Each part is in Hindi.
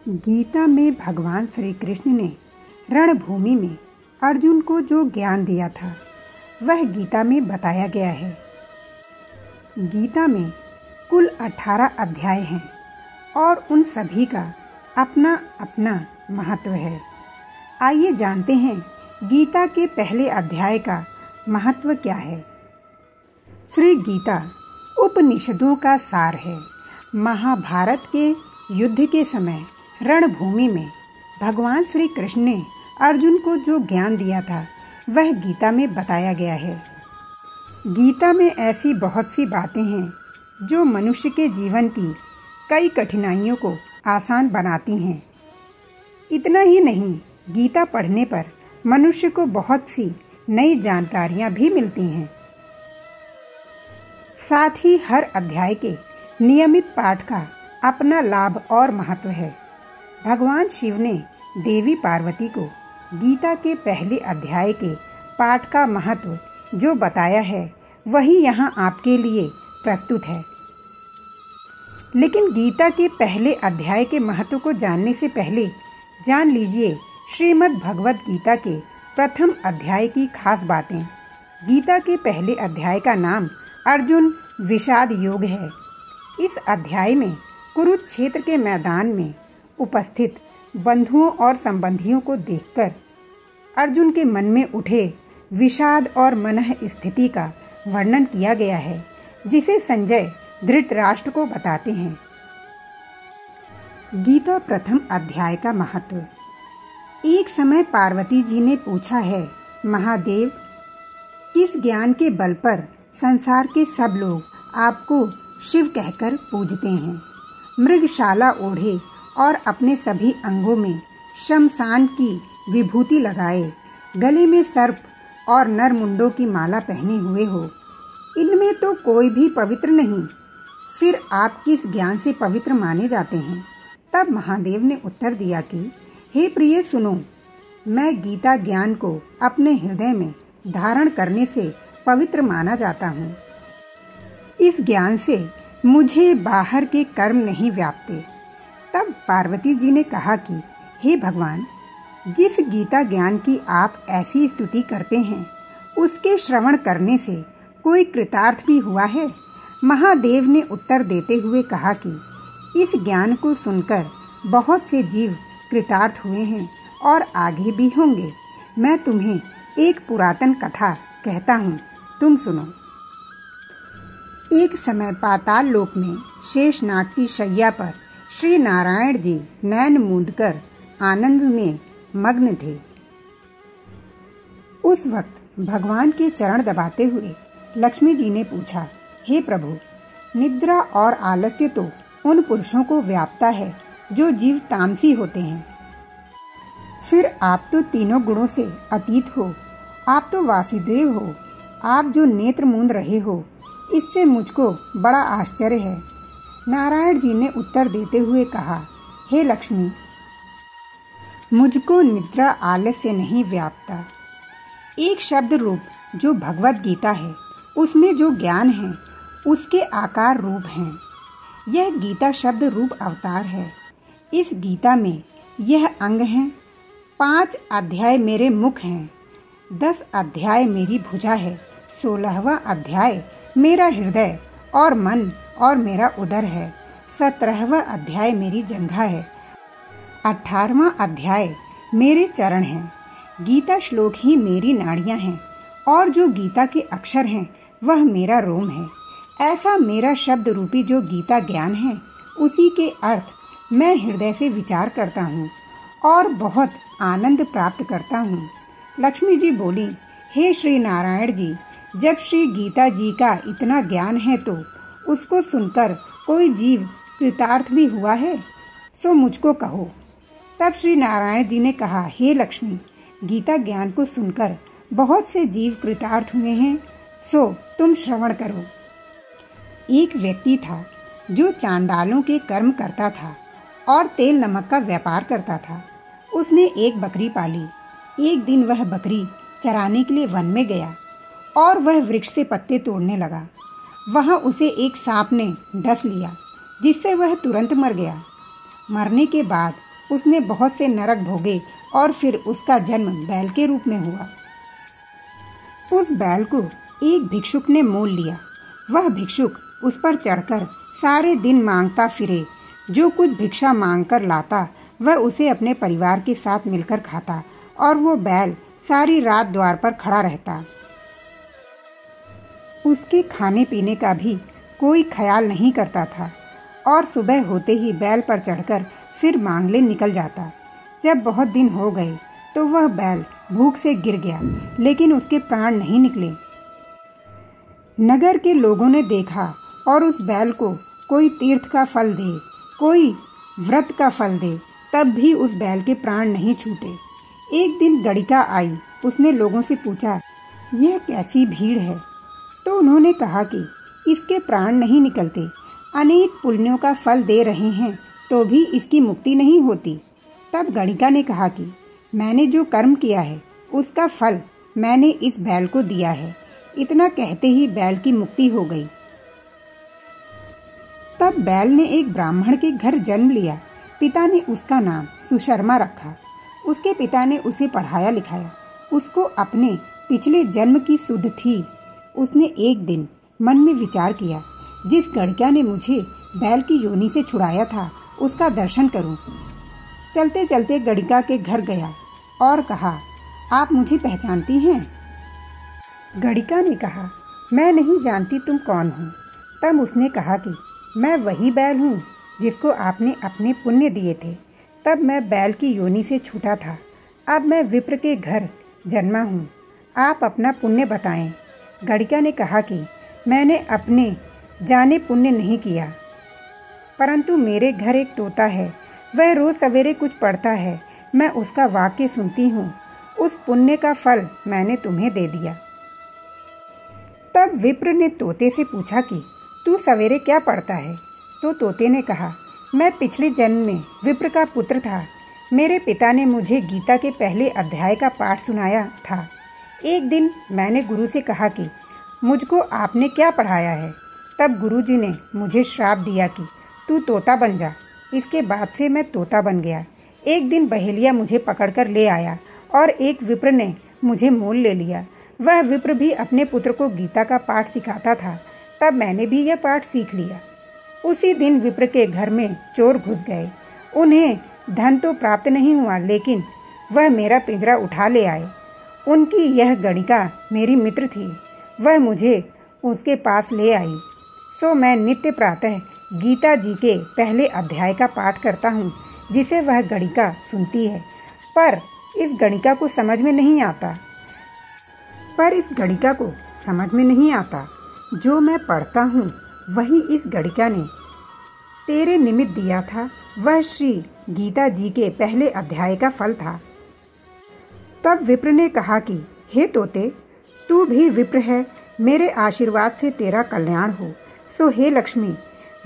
गीता में भगवान श्री कृष्ण ने रणभूमि में अर्जुन को जो ज्ञान दिया था वह गीता में बताया गया है। गीता में कुल 18 अध्याय हैं और उन सभी का अपना अपना महत्व है। आइए जानते हैं गीता के पहले अध्याय का महत्व क्या है। श्री गीता उपनिषदों का सार है। महाभारत के युद्ध के समय रणभूमि में भगवान श्री कृष्ण ने अर्जुन को जो ज्ञान दिया था वह गीता में बताया गया है। गीता में ऐसी बहुत सी बातें हैं जो मनुष्य के जीवन की कई कठिनाइयों को आसान बनाती हैं। इतना ही नहीं, गीता पढ़ने पर मनुष्य को बहुत सी नई जानकारियां भी मिलती हैं। साथ ही हर अध्याय के नियमित पाठ का अपना लाभ और महत्व है। भगवान शिव ने देवी पार्वती को गीता के पहले अध्याय के पाठ का महत्व जो बताया है वही यहाँ आपके लिए प्रस्तुत है। लेकिन गीता के पहले अध्याय के महत्व को जानने से पहले जान लीजिए श्रीमद् भगवत गीता के प्रथम अध्याय की खास बातें। गीता के पहले अध्याय का नाम अर्जुन विषाद योग है। इस अध्याय में कुरुक्षेत्र के मैदान में उपस्थित बंधुओं और संबंधियों को देखकर अर्जुन के मन में उठे विषाद और मनः स्थिति का वर्णन किया गया है, जिसे संजय धृतराष्ट्र को बताते हैं। गीता प्रथम अध्याय का महत्व। एक समय पार्वती जी ने पूछा है, महादेव, किस ज्ञान के बल पर संसार के सब लोग आपको शिव कहकर पूजते हैं? मृगशाला ओढ़े और अपने सभी अंगों में शमशान की विभूति लगाए, गले में सर्प और नरमुंडों की माला पहने हुए हो, इनमें तो कोई भी पवित्र नहीं, फिर आप किस ज्ञान से पवित्र माने जाते हैं? तब महादेव ने उत्तर दिया कि हे प्रिय, सुनो, मैं गीता ज्ञान को अपने हृदय में धारण करने से पवित्र माना जाता हूँ। इस ज्ञान से मुझे बाहर के कर्म नहीं व्यापते। तब पार्वती जी ने कहा कि हे भगवान, जिस गीता ज्ञान की आप ऐसी स्तुति करते हैं उसके श्रवण करने से कोई कृतार्थ भी हुआ है? महादेव ने उत्तर देते हुए कहा कि इस ज्ञान को सुनकर बहुत से जीव कृतार्थ हुए हैं और आगे भी होंगे। मैं तुम्हें एक पुरातन कथा कहता हूँ, तुम सुनो। एक समय पाताल लोक में शेषनाग की शैया पर श्री नारायण जी नैन मूंदकर आनंद में मग्न थे। उस वक्त भगवान के चरण दबाते हुए लक्ष्मी जी ने पूछा, हे प्रभु, निद्रा और आलस्य तो उन पुरुषों को व्यापता है जो जीव तामसी होते हैं। फिर आप तो तीनों गुणों से अतीत हो, आप तो वासुदेव हो, आप जो नेत्र मूंद रहे हो, इससे मुझको बड़ा आश्चर्य है। नारायण जी ने उत्तर देते हुए कहा, हे लक्ष्मी, मुझको निद्रा आलस्य नहीं व्यापता। एक शब्द रूप जो भगवत गीता है उसमें जो ज्ञान है उसके आकार रूप हैं। यह गीता शब्द रूप अवतार है। इस गीता में यह अंग हैं, 5 अध्याय मेरे मुख हैं, 10 अध्याय मेरी भुजा है, 16वां अध्याय मेरा हृदय और मन और मेरा उदर है, 17वां अध्याय मेरी जंघा है, 18वां अध्याय मेरे चरण हैं। गीता श्लोक ही मेरी नाड़ियां हैं और जो गीता के अक्षर हैं वह मेरा रोम है। ऐसा मेरा शब्द रूपी जो गीता ज्ञान है उसी के अर्थ मैं हृदय से विचार करता हूँ और बहुत आनंद प्राप्त करता हूँ। लक्ष्मी जी बोली, हे श्री नारायण जी, जब श्री गीता जी का इतना ज्ञान है तो उसको सुनकर कोई जीव कृतार्थ भी हुआ है? सो मुझको कहो। तब श्री नारायण जी ने कहा, हे लक्ष्मी, गीता ज्ञान को सुनकर बहुत से जीव कृतार्थ हुए हैं, सो तुम श्रवण करो। एक व्यक्ति था जो चांडालों के कर्म करता था और तेल नमक का व्यापार करता था। उसने एक बकरी पाली। एक दिन वह बकरी चराने के लिए वन में गया और वह वृक्ष से पत्ते तोड़ने लगा। वहाँ उसे एक सांप ने डस लिया, जिससे वह तुरंत मर गया। मरने के बाद उसने बहुत से नरक भोगे और फिर उसका जन्म बैल के रूप में हुआ। उस बैल को एक भिक्षुक ने मोल लिया। वह भिक्षुक उस पर चढ़कर सारे दिन मांगता फिरे। जो कुछ भिक्षा मांगकर लाता वह उसे अपने परिवार के साथ मिलकर खाता और वो बैल सारी रात द्वार पर खड़ा रहता। उसके खाने पीने का भी कोई ख्याल नहीं करता था और सुबह होते ही बैल पर चढ़कर फिर मांगले निकल जाता। जब बहुत दिन हो गए तो वह बैल भूख से गिर गया, लेकिन उसके प्राण नहीं निकले। नगर के लोगों ने देखा और उस बैल को कोई तीर्थ का फल दे, कोई व्रत का फल दे, तब भी उस बैल के प्राण नहीं छूटे। एक दिन गड़िका आई। उसने लोगों से पूछा, यह कैसी भीड़ है? तो उन्होंने कहा कि इसके प्राण नहीं निकलते, अनेक पुण्यों का फल दे रहे हैं तो भी इसकी मुक्ति नहीं होती। तब गणिका ने कहा कि मैंने जो कर्म किया है उसका फल मैंने इस बैल को दिया है। इतना कहते ही बैल की मुक्ति हो गई। तब बैल ने एक ब्राह्मण के घर जन्म लिया। पिता ने उसका नाम सुशर्मा रखा। उसके पिता ने उसे पढ़ाया लिखाया। उसको अपने पिछले जन्म की सुध थी। उसने एक दिन मन में विचार किया, जिस गड़िका ने मुझे बैल की योनि से छुड़ाया था उसका दर्शन करूं। चलते चलते गड़िका के घर गया और कहा, आप मुझे पहचानती हैं? गड़िका ने कहा, मैं नहीं जानती तुम कौन हो। तब उसने कहा कि मैं वही बैल हूँ जिसको आपने अपने पुण्य दिए थे। तब मैं बैल की योनि से छूटा था। अब मैं विप्र के घर जन्मा हूँ। आप अपना पुण्य बताएं। गड़िका ने कहा कि मैंने अपने जाने पुण्य नहीं किया, परंतु मेरे घर एक तोता है। वह रोज सवेरे कुछ पढ़ता है। मैं उसका वाक्य सुनती हूँ। उस पुण्य का फल मैंने तुम्हें दे दिया। तब विप्र ने तोते से पूछा कि तू सवेरे क्या पढ़ता है? तो तोते ने कहा, मैं पिछले जन्म में विप्र का पुत्र था। मेरे पिता ने मुझे गीता के पहले अध्याय का पाठ सुनाया था। एक दिन मैंने गुरु से कहा कि मुझको आपने क्या पढ़ाया है? तब गुरुजी ने मुझे श्राप दिया कि तू तोता बन जा। इसके बाद से मैं तोता बन गया। एक दिन बहेलिया मुझे पकड़कर ले आया और एक विप्र ने मुझे मोल ले लिया। वह विप्र भी अपने पुत्र को गीता का पाठ सिखाता था। तब मैंने भी यह पाठ सीख लिया। उसी दिन विप्र के घर में चोर घुस गए। उन्हें धन तो प्राप्त नहीं हुआ, लेकिन वह मेरा पिंजरा उठा ले आए। उनकी यह गणिका मेरी मित्र थी। वह मुझे उसके पास ले आई। सो मैं नित्य प्रातः गीता जी के पहले अध्याय का पाठ करता हूँ, जिसे वह गणिका सुनती है। पर इस गणिका को समझ में नहीं आता। जो मैं पढ़ता हूँ वही इस गणिका ने तेरे निमित्त दिया था। वह श्री गीता जी के पहले अध्याय का फल था। तब विप्र ने कहा कि हे तोते, तू भी विप्र है। मेरे आशीर्वाद से तेरा कल्याण हो। सो हे लक्ष्मी।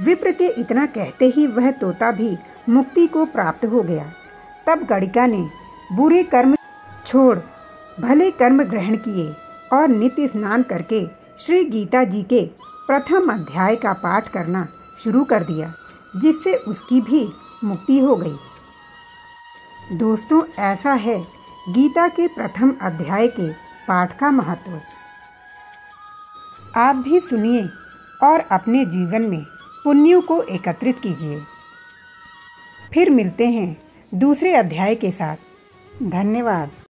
विप्र के इतना कहते ही वह तोता भी मुक्ति को प्राप्त हो गया। तब गणिका ने बुरे कर्म छोड़ भले कर्म ग्रहण किए और नित्य स्नान करके श्री गीता जी के प्रथम अध्याय का पाठ करना शुरू कर दिया, जिससे उसकी भी मुक्ति हो गई। दोस्तों, ऐसा है गीता के प्रथम अध्याय के पाठ का महत्व। आप भी सुनिए और अपने जीवन में पुण्यों को एकत्रित कीजिए। फिर मिलते हैं दूसरे अध्याय के साथ। धन्यवाद।